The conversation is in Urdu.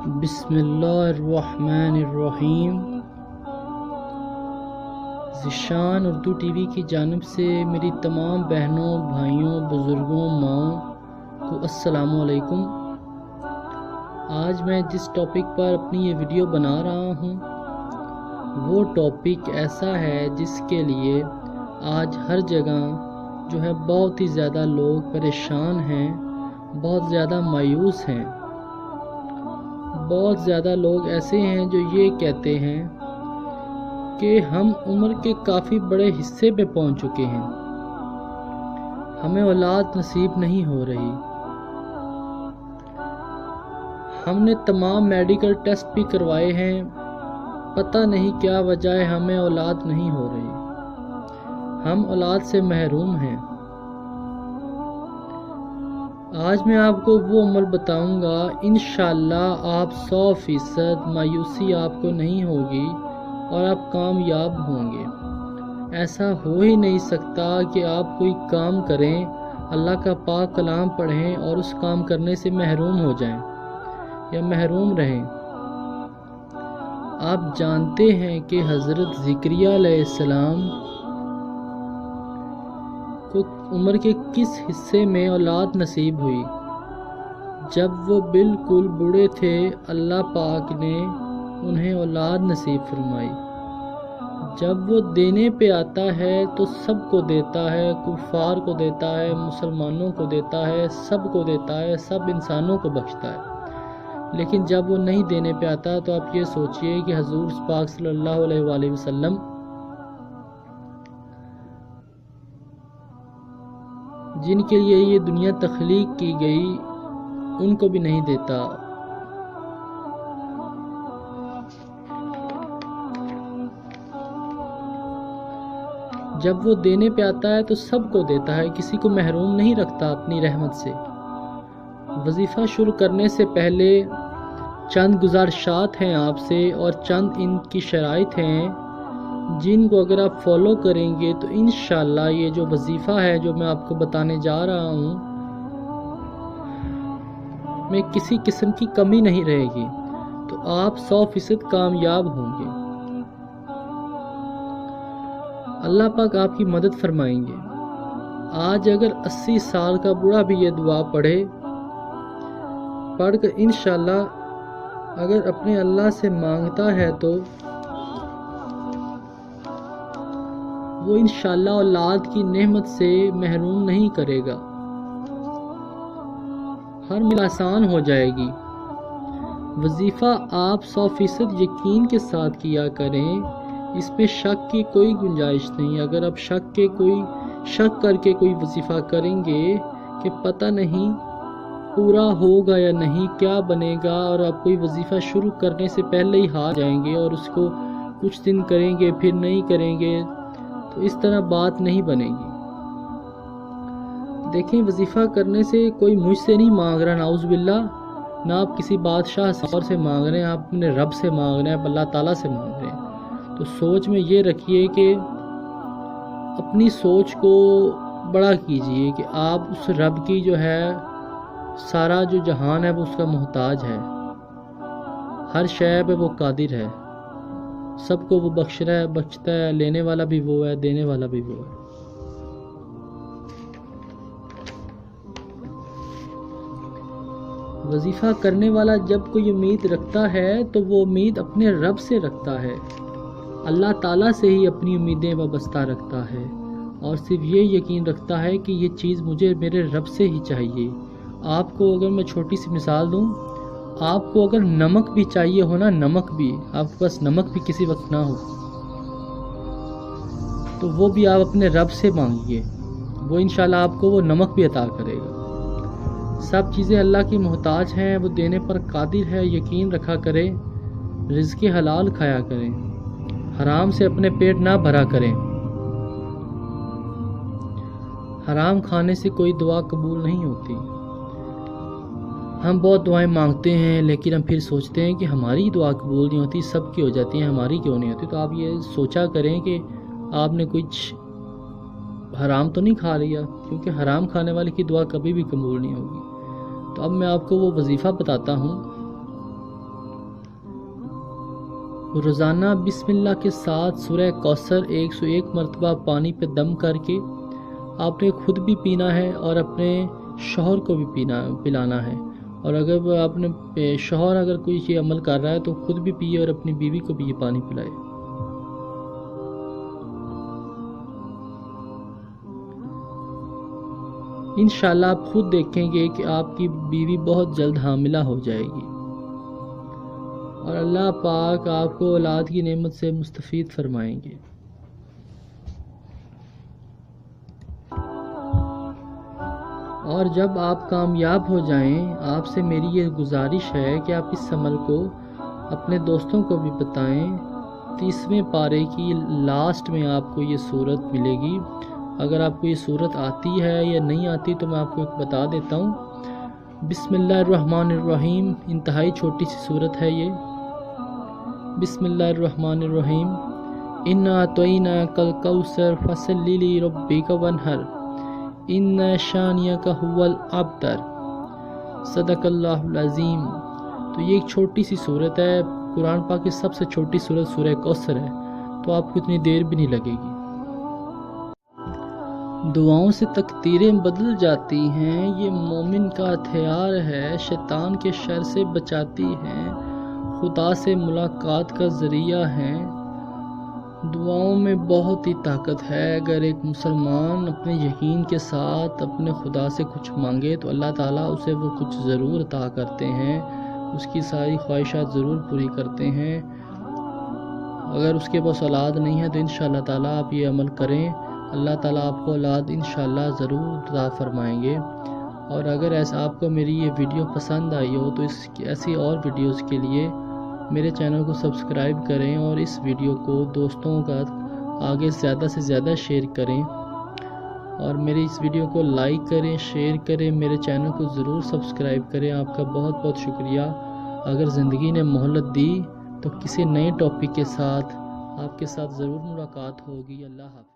بسم اللہ الرحمن الرحیم۔ ذیشان اردو ٹی وی کی جانب سے میری تمام بہنوں، بھائیوں، بزرگوں، ماؤں کو السلام علیکم۔ آج میں جس ٹاپک پر اپنی یہ ویڈیو بنا رہا ہوں وہ ٹاپک ایسا ہے جس کے لیے آج ہر جگہ جو ہے بہت ہی زیادہ لوگ پریشان ہیں، بہت زیادہ مایوس ہیں۔ بہت زیادہ لوگ ایسے ہیں جو یہ کہتے ہیں کہ ہم عمر کے کافی بڑے حصے پہ پہنچ چکے ہیں، ہمیں اولاد نصیب نہیں ہو رہی، ہم نے تمام میڈیکل ٹیسٹ بھی کروائے ہیں، پتہ نہیں کیا وجہ ہے ہمیں اولاد نہیں ہو رہی، ہم اولاد سے محروم ہیں۔ آج میں آپ کو وہ عمل بتاؤں گا، انشاءاللہ آپ 100% مایوسی آپ کو نہیں ہوگی اور آپ کامیاب ہوں گے۔ ایسا ہو ہی نہیں سکتا کہ آپ کوئی کام کریں، اللہ کا پاک کلام پڑھیں اور اس کام کرنے سے محروم ہو جائیں یا محروم رہیں۔ آپ جانتے ہیں کہ حضرت زکریا علیہ السلام کو عمر کے کس حصے میں اولاد نصیب ہوئی؟ جب وہ بالکل بوڑھے تھے، اللہ پاک نے انہیں اولاد نصیب فرمائی۔ جب وہ دینے پہ آتا ہے تو سب کو دیتا ہے، کفار کو دیتا ہے، مسلمانوں کو دیتا ہے، سب کو دیتا ہے، سب انسانوں کو بخشتا ہے۔ لیکن جب وہ نہیں دینے پہ آتا تو آپ یہ سوچئے کہ حضور پاک صلی اللہ علیہ وآلہ وسلم جن کے لیے یہ دنیا تخلیق کی گئی ان کو بھی نہیں دیتا۔ جب وہ دینے پہ آتا ہے تو سب کو دیتا ہے، کسی کو محروم نہیں رکھتا اپنی رحمت سے۔ وظیفہ شروع کرنے سے پہلے چند گزارشات ہیں آپ سے اور چند ان کی شرائط ہیں جن کو اگر آپ فالو کریں گے تو انشاءاللہ یہ جو وظیفہ ہے جو میں آپ کو بتانے جا رہا ہوں میں کسی قسم کی کمی نہیں رہے گی، تو آپ 100% کامیاب ہوں گے۔ اللہ پاک آپ کی مدد فرمائیں گے۔ آج اگر 80 سال کا بوڑھا بھی یہ دعا پڑھ کر انشاءاللہ اگر اپنے اللہ سے مانگتا ہے تو وہ انشاءاللہ اولاد کی نعمت سے محروم نہیں کرے گا، ہر مل آسان ہو جائے گی۔ وظیفہ آپ 100% یقین کے ساتھ کیا کریں، اس میں شک کی کوئی گنجائش نہیں۔ اگر آپ شک کر کے کوئی وظیفہ کریں گے کہ پتہ نہیں پورا ہوگا یا نہیں، کیا بنے گا، اور آپ کوئی وظیفہ شروع کرنے سے پہلے ہی ہار جائیں گے اور اس کو کچھ دن کریں گے پھر نہیں کریں گے، تو اس طرح بات نہیں بنے گی۔ دیکھیں، وظیفہ کرنے سے کوئی مجھ سے نہیں مانگ رہا، نعوذ باللہ، نہ آپ کسی بادشاہ سے مانگ رہے ہیں، آپ اپنے رب سے مانگ رہے ہیں، آپ اللہ تعالیٰ سے مانگ رہے ہیں۔ تو سوچ میں یہ رکھیے کہ اپنی سوچ کو بڑا کیجئے کہ آپ اس رب کی جو ہے سارا جو جہان ہے وہ اس کا محتاج ہے، ہر شے پہ وہ قادر ہے، سب کو وہ بخش رہا ہے، بخشتا ہے، لینے والا بھی وہ ہے، دینے والا بھی وہ ہے۔ وظیفہ کرنے والا جب کوئی امید رکھتا ہے تو وہ امید اپنے رب سے رکھتا ہے، اللہ تعالیٰ سے ہی اپنی امیدیں وابستہ رکھتا ہے، اور صرف یہ یقین رکھتا ہے کہ یہ چیز مجھے میرے رب سے ہی چاہیے۔ آپ کو اگر میں چھوٹی سی مثال دوں، آپ کو اگر نمک بھی چاہیے ہو نا، نمک بھی، آپ کے پاس نمک بھی کسی وقت نہ ہو تو وہ بھی آپ اپنے رب سے مانگیے، وہ انشاءاللہ آپ کو وہ نمک بھی عطا کرے گا۔ سب چیزیں اللہ کی محتاج ہیں، وہ دینے پر قادر ہے، یقین رکھا کریں، رزق حلال کھایا کریں، حرام سے اپنے پیٹ نہ بھرا کریں۔ حرام کھانے سے کوئی دعا قبول نہیں ہوتی۔ ہم بہت دعائیں مانگتے ہیں لیکن ہم پھر سوچتے ہیں کہ ہماری دعا قبول نہیں ہوتی، سب کی ہو جاتی ہیں، ہماری کیوں نہیں ہوتی؟ تو آپ یہ سوچا کریں کہ آپ نے کچھ حرام تو نہیں کھا لیا، کیونکہ حرام کھانے والے کی دعا کبھی بھی قبول نہیں ہوگی۔ تو اب میں آپ کو وہ وظیفہ بتاتا ہوں روزانہ بسم اللہ کے ساتھ سورہ کوثر 101 مرتبہ پانی پہ دم کر کے آپ نے خود بھی پینا ہے اور اپنے شوہر کو بھی پلانا ہے، اور اگر آپ نے شوہر اگر کوئی یہ عمل کر رہا ہے تو خود بھی پیے اور اپنی بیوی کو بھی یہ پانی پلائے۔ انشاءاللہ آپ خود دیکھیں گے کہ آپ کی بیوی بہت جلد حاملہ ہو جائے گی، اور اللہ پاک آپ کو اولاد کی نعمت سے مستفید فرمائیں گے۔ اور جب آپ کامیاب ہو جائیں، آپ سے میری یہ گزارش ہے کہ آپ اس عمل کو اپنے دوستوں کو بھی بتائیں۔ 30ویں پارے کی لاسٹ میں آپ کو یہ صورت ملے گی۔ اگر آپ کو یہ صورت آتی ہے یا نہیں آتی تو میں آپ کو ایک بتا دیتا ہوں۔ بسم اللہ الرحمن الرحیم، انتہائی چھوٹی سی صورت ہے یہ۔ بسم اللہ الرحمن الرحیم، اِنَّا أَعْطَيْنَاكَ الْكَوْثَرَ فَصَلِّ لِرَبِّكَ وَانْحَرْ اِنَّ شَانِئَكَ هُوَ الْأَبْتَرُ۔ صدق اللہ العظیم۔ تو یہ ایک چھوٹی سی صورت ہے، قرآن پاک کی سب سے چھوٹی صورت سورہ کوثر ہے، تو آپ کو اتنی دیر بھی نہیں لگے گی۔ دعاؤں سے تقدیریں بدل جاتی ہیں، یہ مومن کا ہتھیار ہے، شیطان کے شر سے بچاتی ہیں، خدا سے ملاقات کا ذریعہ ہیں۔ دعاؤں میں بہت ہی طاقت ہے۔ اگر ایک مسلمان اپنے یقین کے ساتھ اپنے خدا سے کچھ مانگے تو اللہ تعالیٰ اسے وہ کچھ ضرور عطا کرتے ہیں، اس کی ساری خواہشات ضرور پوری کرتے ہیں۔ اگر اس کے پاس اولاد نہیں ہے تو انشاءاللہ تعالیٰ آپ یہ عمل کریں، اللہ تعالیٰ آپ کو اولاد انشاءاللہ ضرور عطا فرمائیں گے۔ اور اگر ایسا آپ کو میری یہ ویڈیو پسند آئی ہو تو ایسی اور ویڈیوز کے لیے میرے چینل کو سبسکرائب کریں، اور اس ویڈیو کو دوستوں کا آگے زیادہ سے زیادہ شیئر کریں، اور میری اس ویڈیو کو لائک کریں، شیئر کریں، میرے چینل کو ضرور سبسکرائب کریں۔ آپ کا بہت بہت شکریہ۔ اگر زندگی نے مہلت دی تو کسی نئے ٹاپک کے ساتھ آپ کے ساتھ ضرور ملاقات ہوگی۔ اللہ حافظ۔